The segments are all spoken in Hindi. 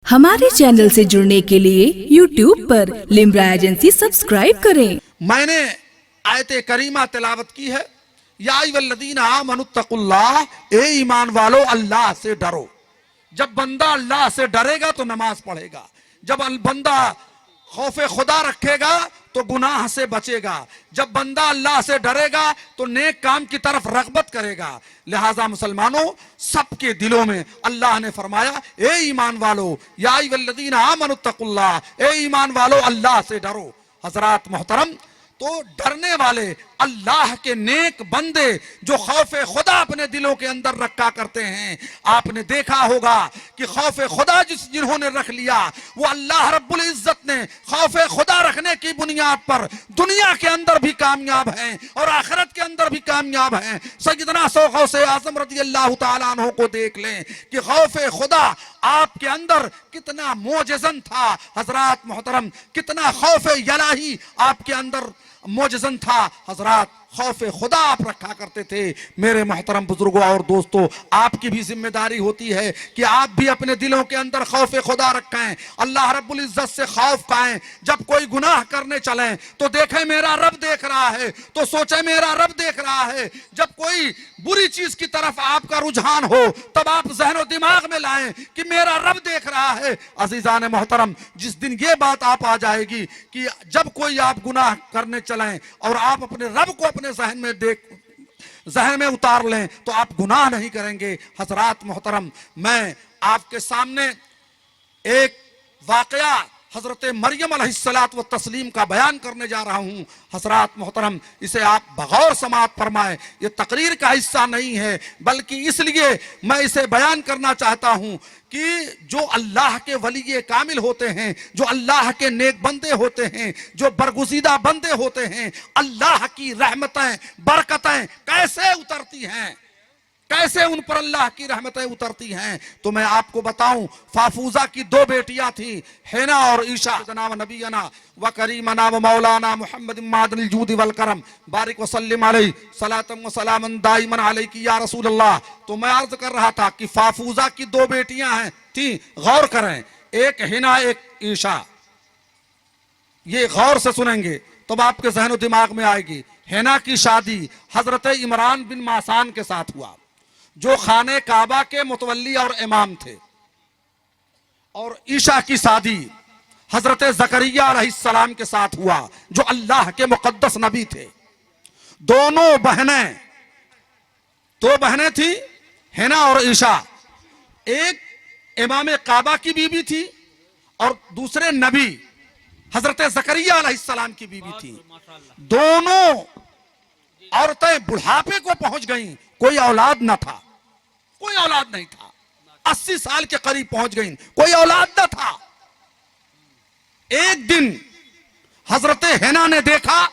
हमारे चैनल से जुड़ने के लिए YouTube पर लिम्रा एजेंसी सब्सक्राइब करें। मैंने आयत करीमा तिलावत की है, या अय्युहल्लज़ीना आमनुत्तकुल्लाह, ए ईमान वालो अल्लाह से डरो। जब बंदा अल्लाह से डरेगा तो नमाज पढ़ेगा, जब बंदा खौफे खुदा रखेगा तो गुनाह से बचेगा, जब बंदा अल्लाह से डरेगा तो नेक काम की तरफ रगबत करेगा। लिहाजा मुसलमानों, सबके दिलों में अल्लाह ने फरमाया, ए ईमान वालो, या अय्युहल्लज़ीना आमनुत्तकुल्लाह, ए ईमान वालो अल्लाह से डरो। हजरात मोहतरम, तो डरने वाले अल्लाह के नेक बंदे जो खौफे खुदा अपने दिलों के अंदर रखा करते हैं, आपने देखा होगा कि खौफे खुदा जिन्होंने रख लिया वो अल्लाह रब्बुल इज्जत ने खौफे खुदा रखने की बुनियाद पर दुनिया के अंदर भी कामयाब हैं और आखिरत के अंदर भी कामयाब हैं। सैयदना गौसे आज़म रज़ियल्लाहु ताला अन्हु को देख लें कि खौफे खुदा आपके अंदर कितना मोजज़न था। हजरात मोहतरम, कितना खौफे इलाही आपके अंदर मोजज़न था। हजरात, खौफे खुदा आप रखा करते थे। मेरे मोहतरम बुजुर्गों और दोस्तों, आपकी भी जिम्मेदारी होती है कि आप भी अपने दिलों के अंदर खौफे खुदा रखें, अल्लाह रब्बुल इज्जत से खौफ खाएं। जब कोई गुनाह करने चलें तो देखें मेरा रब देख रहा है, तो सोचें मेरा रब देख रहा है। जब कोई बुरी चीज की तरफ आपका रुझान हो तब आप जहन और दिमाग में लाएं कि मेरा रब देख रहा है। अजीजान मोहतरम, जिस दिन ये बात आप आ जाएगी कि जब कोई आप गुनाह करने चलें और आप अपने रब को अपने जहन में उतार लें तो आप गुनाह नहीं करेंगे। हजरात मोहतरम, मैं आपके सामने एक वाकया हजरत मरियम अलैहिस्सलात व तस्लीम का बयान करने जा रहा हूं। हजरात मोहतरम, इसे आप बगौर समाअत फरमाएं। ये तकरीर का हिस्सा नहीं है, बल्कि इसलिए मैं इसे बयान करना चाहता हूं कि जो अल्लाह के वली कामिल होते हैं, जो अल्लाह के नेक बंदे होते हैं, जो बरगुज़ीदा बंदे होते हैं, अल्लाह की रहमतें बरकतें कैसे उतरती हैं, कैसे उन पर अल्लाह की रहमतें उतरती हैं। तो मैं आपको बताऊं, फाफूजा की दो बेटियां थी, हिना और ईशा। जनाब नबीना व करीमना व मौलाना मुहम्मद मादनिल जूद वल करम बारिक वसल्लिम अलैहि सलातम व सलामन दाइमन अलैहि या रसूल अल्लाह। तो मैं अर्ज कर रहा था कि फाफूजा की दो बेटियां हैं थी, गौर करें, एक हिना एक ईशा। ये गौर से सुनेंगे तब आपके जहन दिमाग में आएगी। हिना की शादी हजरत इमरान बिन मासान के साथ हुआ, जो खाने काबा के मुतवल्ली और इमाम थे। और ईशा की शादी हजरत ज़करिया अलैहिस्सलाम के साथ हुआ, जो अल्लाह के मुकद्दस नबी थे। दोनों बहनें, दो बहनें थी, हिना और ईशा। एक इमाम काबा की बीवी थी और दूसरे नबी हजरत ज़करिया अलैहिस्सलाम की बीवी थी। दोनों औरतें बुढ़ापे को पहुंच गईं, कोई औलाद न था, कोई औलाद नहीं था। 80 साल के करीब पहुंच गईं, कोई औलाद न था। एक दिन हजरत हिना ने देखा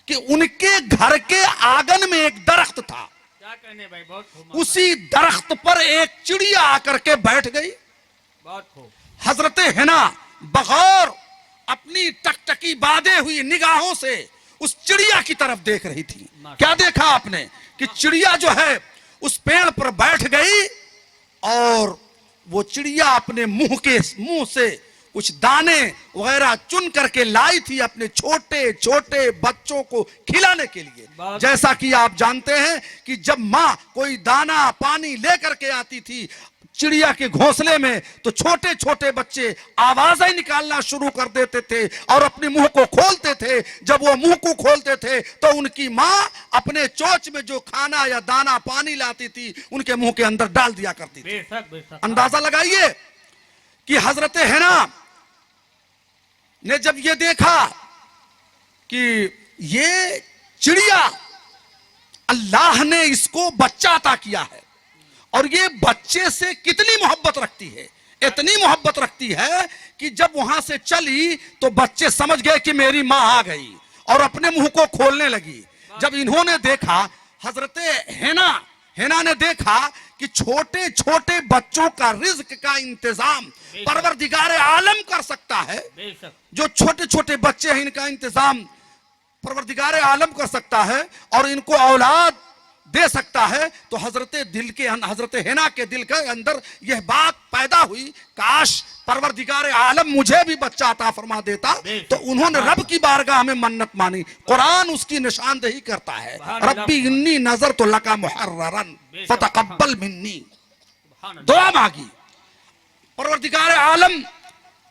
कि उनके घर के आंगन में एक दरख्त था। क्या कहने भाई, बहुत उसी दरख्त पर एक चिड़िया आकर के बैठ गई। हजरत हिना बगौर अपनी टकटकी बांधे हुई निगाहों से उस चिड़िया की तरफ देख रही थी। क्या देखा आपने कि चिड़िया जो है उस पेड़ पर बैठ गई और वो चिड़िया अपने मुंह से कुछ दाने वगैरह चुन करके लाई थी अपने छोटे छोटे बच्चों को खिलाने के लिए। जैसा कि आप जानते हैं कि जब माँ कोई दाना पानी लेकर के आती थी चिड़िया के घोंसले में, तो छोटे छोटे बच्चे आवाजें निकालना शुरू कर देते थे और अपने मुंह को खोलते थे। जब वो मुंह को खोलते थे तो उनकी माँ अपने चोंच में जो खाना या दाना पानी लाती थी उनके मुंह के अंदर डाल दिया करती थी। अंदाजा लगाइए कि हजरत हिना ने जब ये देखा कि ये चिड़िया अल्लाह ने इसको बच्चा अता किया है और ये बच्चे से कितनी मोहब्बत रखती है, इतनी मोहब्बत रखती है कि जब वहां से चली तो बच्चे समझ गए कि मेरी मां आ गई और अपने मुंह को खोलने लगी। जब इन्होंने देखा, हजरत हिना ने देखा कि छोटे छोटे बच्चों का रिज्क का इंतजाम परवरदिगार आलम कर सकता है। जो छोटे छोटे बच्चे हैं इनका इंतजाम परवरदिगार आलम कर सकता है और इनको औलाद दे सकता है, तो हजरत हिना के दिल के अंदर यह बात पैदा हुई, काश परवरदिगार आलम मुझे भी बच्चा अता फरमा देता। तो उन्होंने रब की बारगाह में मन्नत मानी। कुरान उसकी निशानदेही करता है, रब्बी इन्नी नजर तो लका मुहर्ररन फतकब्बल मिन्नी, दुआ मांगी, परवरदिगार आलम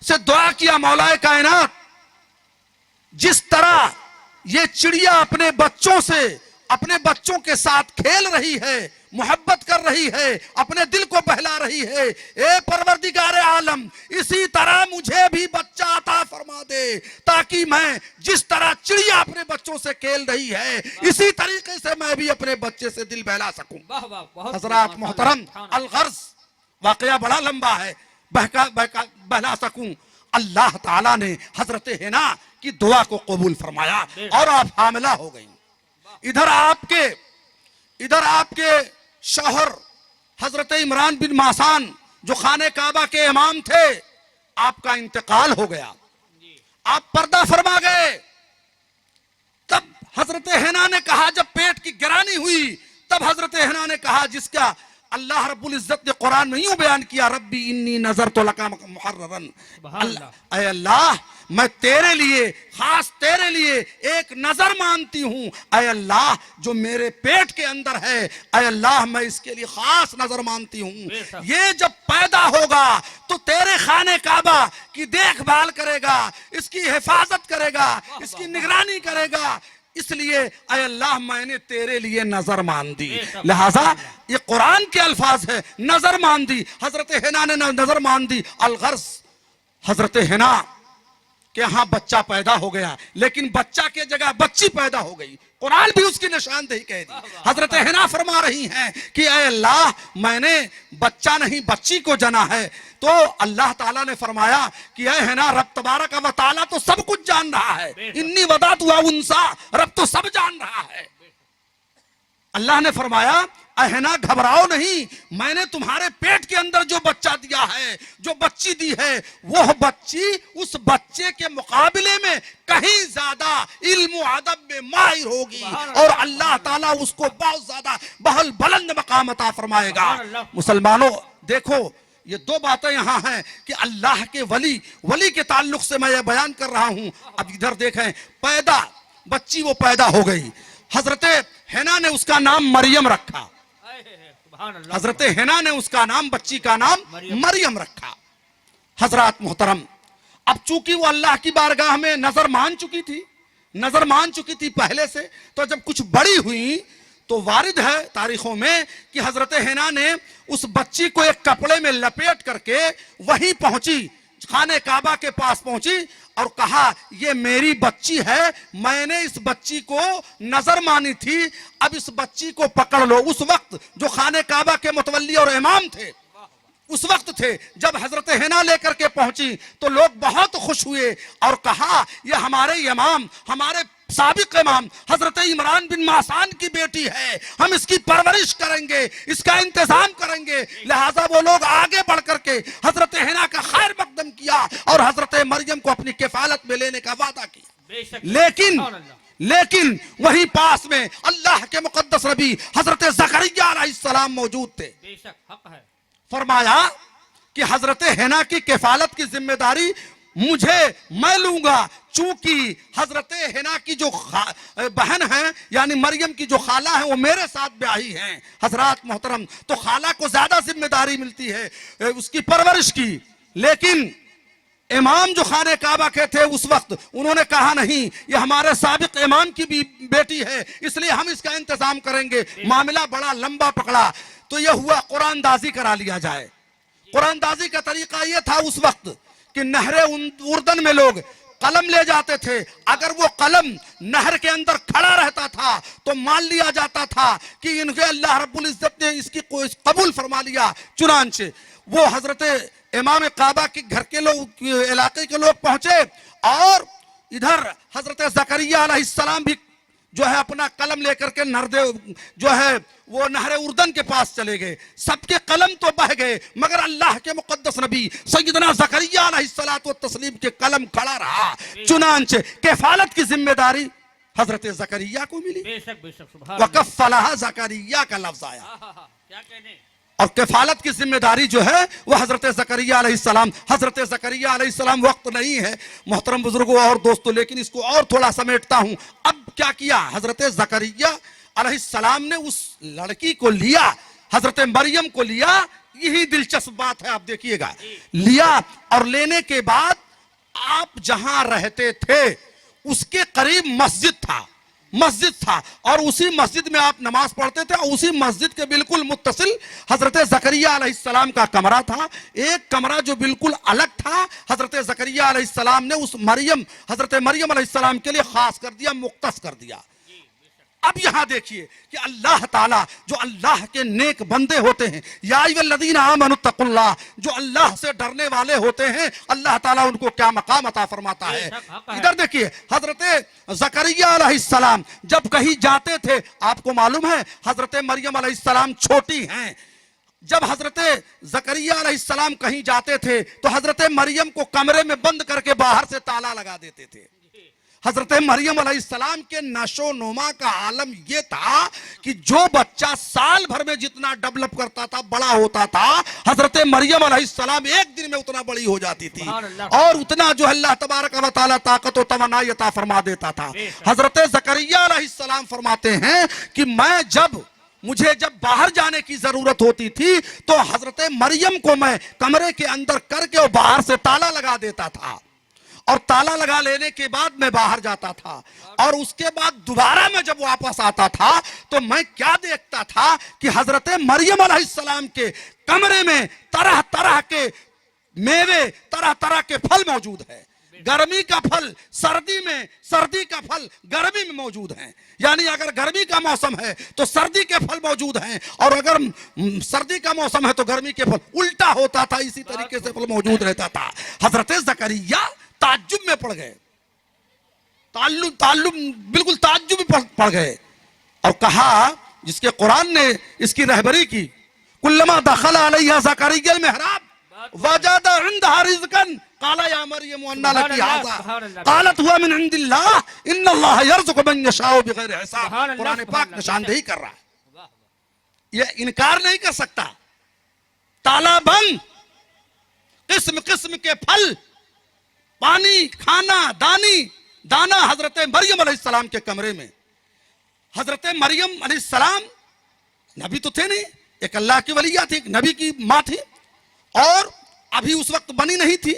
से दुआ किया, मौलाए कायनात जिस तरह ये चिड़िया अपने बच्चों से, अपने बच्चों के साथ खेल रही है, मोहब्बत कर रही है, अपने दिल को बहला रही है, ए परवरदिगार आलम इसी तरह मुझे भी बच्चा अता फरमा दे, ताकि मैं जिस तरह चिड़िया अपने बच्चों से खेल रही है इसी तरीके से मैं भी अपने बच्चे से दिल बहला सकूं। हजरात मोहतरम, अलगर्ज वाकया बड़ा लंबा है, बहला सकूं। अल्लाह ताला ने हजरत हिना की दुआ को कबूल फरमाया और आप हामिला हो गई। इधर आपके शौहर हजरत इमरान बिन मासान जो खाने काबा के इमाम थे, आपका इंतकाल हो गया, आप पर्दा फरमा गए। तब हजरत हिना ने कहा, जब पेट की गिरानी हुई तब हजरत हिना ने कहा, जिसका अल्लाह रब्बुल इज्जत ने कुरान में यूं बयान किया, रब्बी इन्नी नजर तो लका मुहर्ररन, अल्लाह मैं तेरे लिए, खास तेरे लिए एक नजर मानती हूं, अल्लाह जो मेरे पेट के अंदर है, अल्लाह मैं इसके लिए खास नजर मानती हूं। ये जब पैदा होगा तो तेरे खाने काबा की देखभाल करेगा, इसकी हिफाजत करेगा, इसकी निगरानी करेगा, इसलिए अल्लाह मैंने तेरे लिए नजर मान दी। लिहाजा ये कुरान के अल्फाज है, नजर मान दी। हजरत हिना ने नजर मान दी। अलगर्ज हजरत हिना के यहां बच्चा पैदा हो गया, लेकिन बच्चा के जगह बच्ची पैदा हो गई। कुरान भी उसकी निशानदेही कह दी। हजरत हिना फरमा रही हैं कि अल्लाह मैंने बच्चा नहीं बच्ची को जना है। तो अल्लाह ताला ने फरमाया कि ऐ हिना, रब तबारक व ताला तो सब कुछ जान रहा है, इन्नी वदात हुआ उनसा, रब तो सब जान रहा है। अल्लाह ने फरमाया, अहना घबराओ नहीं, मैंने तुम्हारे पेट के अंदर जो बच्चा दिया है, जो बच्ची दी है, वह बच्ची उस बच्चे के मुकाबले में कहीं ज्यादा इल्म अदब में माहिर होगी और अल्लाह ताला उसको बहुत ज्यादा बहल बुलंद मकाम अता फरमाएगा। मुसलमानों देखो, ये दो बातें यहां हैं कि अल्लाह के वली के ताल्लुक से मैं ये बयान कर रहा हूं। अब इधर देखें, बच्ची वो पैदा हो गई। हजरत हिना ने उसका नाम मरियम रखा। हजरत हिना ने उसका नाम, बच्ची का नाम मरियम रखा। हजरात मोहतरम, अब चूंकि वो अल्लाह की बारगाह में नजर मान चुकी थी पहले से, तो जब कुछ बड़ी हुई तो वारिद है तारीखों में कि हजरत हिना ने उस बच्ची को एक कपड़े में लपेट करके वहीं पहुंची, खाने काबा के पास पहुंची और कहा, ये मेरी बच्ची है, मैंने इस बच्ची को नजर मानी थी, अब इस बच्ची को पकड़ लो। उस वक्त जो खाने काबा के मुतवल्ली और इमाम थे, उस वक्त थे, जब हजरत हिना लेकर के पहुंची तो लोग बहुत खुश हुए और कहा, ये हमारे इमाम, हमारे साबिक इमाम हजरत इमरान बिन मासान की बेटी है, हम इसकी परवरिश करेंगे, इसका इंतजाम करेंगे। लिहाजा वो लोग आगे बढ़ करके हजरत हिना का खैर मकदम किया और हजरत मरियम को अपनी किफालत में लेने का वादा किया। लेकिन वहीं पास में अल्लाह के मुकद्दस नबी हजरत ज़करिया अलैहिस्सलाम मौजूद थे। फरमाया कि हजरत हिना की किफालत की जिम्मेदारी मैं लूंगा, चूंकि हजरत हिना की जो बहन है, यानी मरियम की जो खाला है, वो मेरे साथ ब्याही हैं। हजरात मोहतरम, तो खाला को ज्यादा जिम्मेदारी मिलती है उसकी परवरिश की। लेकिन इमाम जो खाने काबा के थे उस वक्त, उन्होंने कहा नहीं, ये हमारे साबिक इमाम की भी बेटी है, इसलिए हम इसका इंतजाम करेंगे। मामला बड़ा लंबा पकड़ा तो यह हुआ कुरानदाजी करा लिया जाए। कुरानदाजी का तरीका यह था उस वक्त कि नहरे उर्दन में लोग कलम ले जाते थे, अगर वो कलम नहर के अंदर खड़ा रहता था तो मान लिया जाता था कि इनके अल्लाह रब्बुल इज्जत ने इसकी कबूल फरमा लिया। चुनांचे वो हजरत इमाम काबा के घर के लोग, इलाके के लोग पहुंचे और इधर हजरत ज़करिया अलैहिस्सलाम भी जो है अपना कलम लेकर के जो है वो नहरे उर्दन के पास चले गए। सबके कलम तो बह गए, मगर अल्लाह के मुकद्दस नबी सैयदना ज़करिया अलैहिस्सलातु वत्तस्लीम के कलम खड़ा रहा। चुनांचे किफालत की जिम्मेदारी हजरत जकरिया को मिली। बेशक बेशक सुभान अल्लाह। वकफ़लहा जकरिया का लफ्ज आया। क्या कहने। और किफालत की जिम्मेदारी जो है वह हजरत जकरिया अलैहिस्सलाम। हजरत जकरिया अलैहिस्सलाम, वक्त नहीं है मोहतरम बुजुर्गों और दोस्तों, लेकिन इसको और थोड़ा समेटता हूं। अब क्या किया हजरत जकरिया अलैहिस्सलाम ने, उस लड़की को लिया, हजरत मरियम को लिया। यही दिलचस्प बात है, आप देखिएगा। लिया और लेने के बाद आप जहां रहते थे उसके करीब मस्जिद था और उसी मस्जिद में आप नमाज पढ़ते थे। और उसी मस्जिद के बिल्कुल मुत्तसिल हजरत जकरिया अलैहिस्सलाम का कमरा था। एक कमरा जो बिल्कुल अलग था, हजरत जकरिया अलैहिस्सलाम ने उस हजरत मरियम अलैहिस्सलाम के लिए खास कर दिया, मुख्तस कर दिया। अब यहां देखिए कि अल्लाह ताला जो अल्लाह के नेक बंदे होते हैं, या अय्युहल्लज़ीना आमनुत्तकुल्लाह, जो अल्लाह से डरने वाले होते हैं, अल्लाह ताला उनको क्या मकाम अता फरमाता है। इधर देखिए हजरत जकरिया अलैहिस्सलाम जब कहीं जाते थे, आपको मालूम है हजरत मरियम अलैहिस्सलाम छोटी हैं। जब हजरत जकरिया अलैहिस्सलाम कहीं जाते थे तो हजरत मरियम को कमरे में बंद करके बाहर से ताला लगा देते थे। हजरत मरियम अलैहिस्सलाम के नशो नुमा का आलम यह था कि जो बच्चा साल भर में जितना डेवलप करता था, बड़ा होता था, हजरत मरियम अलैहिस्सलाम एक दिन में उतना बड़ी हो जाती थी और उतना जो अल्लाह तबारक व तआला ताकत व तवानाई अता फरमा देता था। हजरत जकरिया अलैहिस्सलाम फरमाते हैं कि मुझे जब बाहर जाने की जरूरत होती थी तो हजरत मरियम को मैं कमरे के अंदर करके और बाहर से ताला लगा देता था और ताला लगा लेने के बाद मैं बाहर जाता था और उसके बाद दोबारा मैं जब वापस आता था तो मैं क्या देखता था कि हजरत मरियम अलैहिस्सलाम के कमरे में तरह तरह के मेवे, तरह तरह के फल मौजूद है। गर्मी का फल सर्दी में, सर्दी का फल गर्मी में मौजूद है। यानी अगर गर्मी का मौसम है तो सर्दी के फल मौजूद हैं और अगर सर्दी का मौसम है तो गर्मी के फल, उल्टा होता था, इसी तरीके से फल मौजूद रहता था। हजरत जकरिया ताज्जुब में पड़ गए, बिल्कुल ताज्जुब में पड़ गए और कहा, जिसके कुरान ने इसकी रहबरी की, कुल्लमा दखल अलैहा ज़करिया अल-मिहराब वजद इंदहा रिज़्क़न क़ाला या मरियम अन्ना लकी हाज़ा क़ालत हुवा मिन इंदिल्लाह इन्नल्लाह यर्ज़ुक़ु मन यशाअ बिग़ैरि हिसाब। कुरान पाक निशानदेही कर रहा है, ये इनकार नहीं कर सकता। ताला बंद, किस्म किस्म के फल, पानी, खाना, दाना हजरत मरियम अलैहिस्सलाम के कमरे में। हजरत मरियम अलैहिस्सलाम नबी तो थे नहीं, एक अल्लाह की वलिया थी, नबी की माँ थी और अभी उस वक्त बनी नहीं थी।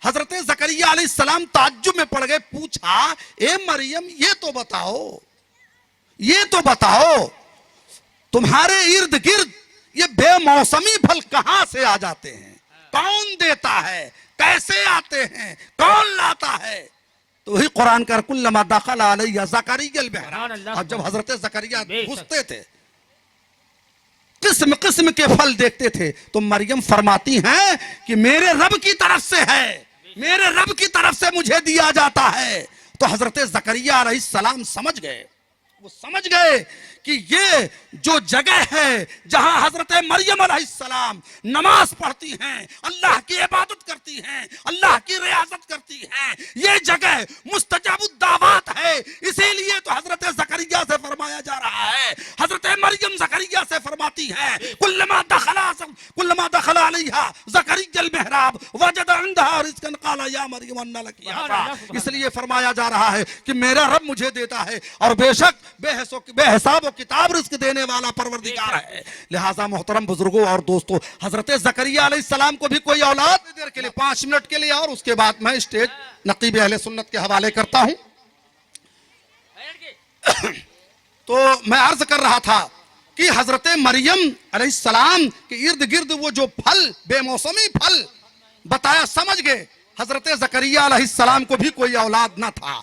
हजरत जकरिया अलैहिस्सलाम ताज्जुब में पड़ गए, पूछा, ए मरियम ये तो बताओ तुम्हारे इर्द गिर्द ये बेमौसमी फल कहां से आ जाते हैं? कौन देता है? कैसे आते हैं? कौन लाता है? तो वही कुरान का कुल्लमा दखल अलैहा ज़करिया अल-मिहराब। और जब हजरत जकरिया घुसते थे, किस्म किस्म के फल देखते थे, तो मरियम फरमाती हैं कि मेरे रब की तरफ से है, मेरे रब की तरफ से मुझे दिया जाता है। तो हजरत जकरिया अलैहिस्सलाम समझ गए, वो समझ गए कि ये जो जगह है जहां हजरत मरियम अलैहिस्सलाम नमाज पढ़ती हैं, अल्लाह की इबादत करती हैं, अल्लाह की रियाजत करती हैं, ये जगह मुस्तजाबुद दावत है। इसीलिए तो हजरत जकरिया से फरमाया जा रहा है, हजरत मरियम जकरिया से फरमाती हैं, कुल्लमा दखल अलैहा ज़करिया अल-मिहराब वजद इंदहा रिज़्क़न क़ाला या मरियम अन्ना लकी हाज़ा। इसलिए फरमाया जा रहा है कि मेरा रब मुझे देता है और बेशक बेहिसाब किताब रिज़्क़ देने वाला परवरदिगार है। लिहाजा मोहतरम बुजुर्गों और दोस्तों, हजरत जकरिया अलैहिस्सलाम को भी कोई औलाद, देर के लिए 5 मिनट के लिए, और उसके बाद मैं स्टेज नकीब अहले सुन्नत के हवाले करता हूं। तो मैं अर्ज कर रहा था कि हजरत मरियम अलैहिस्सलाम के इर्द गिर्द वो जो फल, बेमौसमी फल बताया, समझ गए हजरत जकरिया अलैहिस्सलाम को भी कोई औलाद ना था।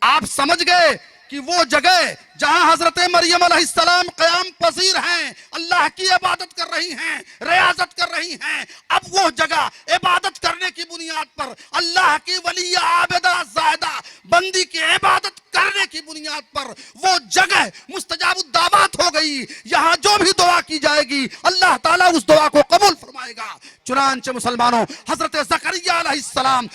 आप समझ गए कि वो जगह जहां हजरत मरियम अलैहिस्सलाम क़याम पजीर हैं, अल्लाह की इबादत कर रही हैं, रियाजत कर रही हैं, अब वो जगह इबादत करने की बुनियाद पर, अल्लाह की वलिया आबिदा ज़ाहिदा बंदी की इबादत करने की बुनियाद पर वो जगह मुस्तजाबुद दावत हो गई। यहां जो भी दुआ की जाएगी अल्लाह ताला उस दुआ को कबूल फरमाएगा। चुनांचे मुसलमानों, हजरत जकरिया अलैहिस्सलाम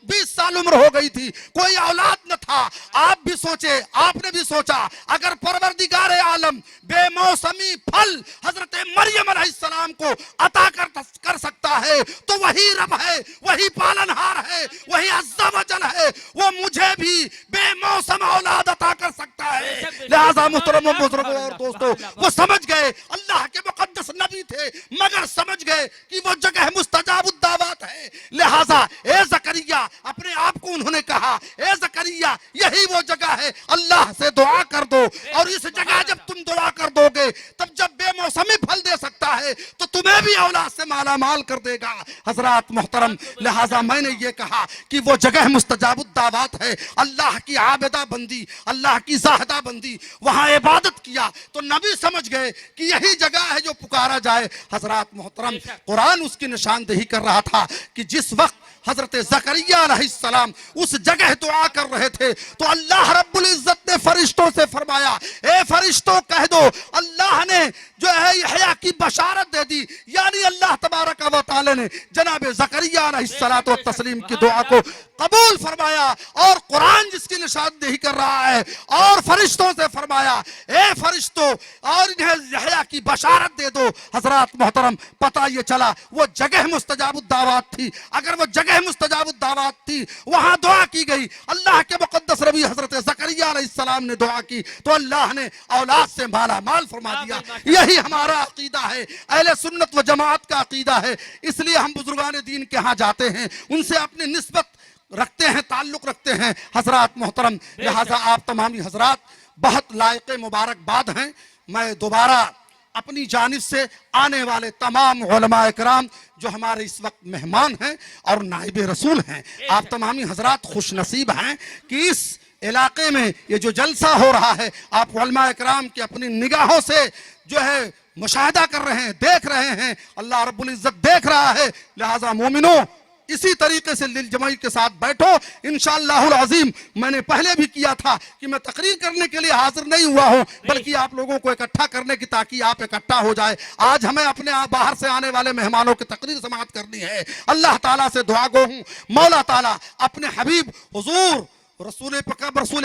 20 साल उम्र हो गई थी, कोई औलाद न था। आप भी सोचे, आपने भी सोचा, अगर परवरदिगार आलम बेमौसमी फल हजरत मरियम अलैहिस्सलाम को अता कर सकता है तो वही रब है, वही पालनहार है, वही अज़्ज़ा वजल है, वो मुझे भी बेमौसम औलाद अता कर सकता है। लिहाजा मुहतरम बुजुर्गों और दोस्तों, वो समझ गए, अल्लाह के मुकद्दस नबी थे मगर समझ गए कि वो जगह मुस्तजाबुद दावत है। लिहाजा ए ज़करिया, अपने आप को उन्होंने कहा, ए ज़करिया यही वो जगह है, अल्लाह से दुआ कर दो, और इस जगह जब तुम दुआ कर दोगे तब जब बेमौसमी फल दे सकता है तो तुम्हें भी औलाद से माला माल कर देगा। हजरात मोहतरम, लिहाजा मैंने ये कहा कि वो जगह मुस्तजाबुद दावत है, अल्लाह की आबिदा बंदी, अल्लाह की ज़ाहिदा बंदी, वहां इबादत किया तो नबी समझ गए कि यही जगह है जो पुकारा जाए। हजरात मोहतरम, कुरान उसकी निशानदेही कर रहा था कि जिस वक्त हजरत ज़करिया अलैहिस्सलाम उस जगह दुआ कर रहे थे तो अल्लाह रब्बुल इज्जत ने फरिश्तों से फरमाया, ए फरिश्तों कह दो अल्लाह ने जो है यहया की बशारत दे दी, यानी अल्लाह तबारक व तआला ने जनाब ज़करिया अलैहिस्सलातु व तस्लीम की दुआ को कबूल फरमाया। और कुरान जिसकी निशानदेही कर रहा है, और फरिश्तों से फरमाया, ए फरिश्तों और इन्हें यहया की बशारत दे दो। हजरात मोहतरम, पता ये चला वो जगह मुस्तजाबुद दावत थी। अगर वो जगह मुस्तजाबुद दावत थी, वहां दुआ की गई, अल्लाह के मुकद्दस नबी हजरत ज़करिया अलैहिस्सलाम ने दुआ की तो अल्लाह ने औलाद से माला माल फरमा दिया। यही हमारा अकीदा है, अहले सुन्नत व जमात का अकीदा है। इसलिए हम बुजुर्गान दीन के यहाँ जाते हैं, उनसे अपनी निस्बत रखते हैं, ताल्लुक रखते हैं। हजरात मोहतरम, लिहाजा आप तमामी हजरात बहुत लायक मुबारकबाद हैं। मैं दोबारा अपनी जानिब से आने वाले तमाम उलमा इकराम जो हमारे इस वक्त मेहमान हैं और नाइब रसूल हैं, आप तमामी हजरात खुश नसीब हैं कि इस इलाके में ये जो जलसा हो रहा है, आप उलमा इकराम की अपनी निगाहों से जो है मुशाहिदा कर रहे हैं, देख रहे हैं। अल्लाह रब्बुल इज्जत देख रहा है। लिहाजा मोमिनो, इसी तरीके से दिल जमाई के साथ बैठो। इंशाअल्लाहुल अज़ीम, मैंने पहले भी किया था कि मैं तकरीर करने के लिए हाजिर नहीं हुआ हूं, बल्कि आप लोगों को इकट्ठा करने की, ताकि आप इकट्ठा हो जाए। आज हमें अपने बाहर से आने वाले मेहमानों की तकरीर समाअत करनी है। अल्लाह ताला से दुआ गो हूं, मौला ताला अपने हबीब हुजूर रसूल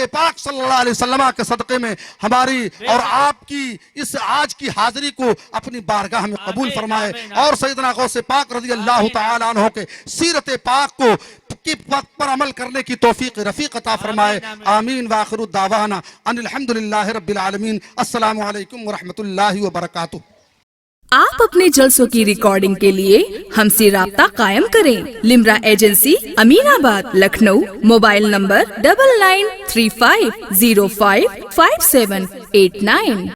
पाक सल्लल्लाहु अलैहि वसल्लम के सदक़े में हमारी और आपकी इस आज की हाजिरी को अपनी बारगाह में कबूल फरमाए, और सैयदना गौसे पाक रज़ी अल्लाह तआला अन्हु के सीरत पाक को की वक्त पर अमल करने की तौफीक रफीक अता फरमाए। आमीन। व आखिरु दावाना अनिल हम्दुलिल्लाहि रब्बिल आलमीन। अस्सलामु अलैकुम व रहमतुल्लाहि व बरकातुहू। आप अपने जलसों की रिकॉर्डिंग के लिए हमसे राब्ता कायम करें। Limra agency, Aminabad, Lucknow. Mobile number 9935055789।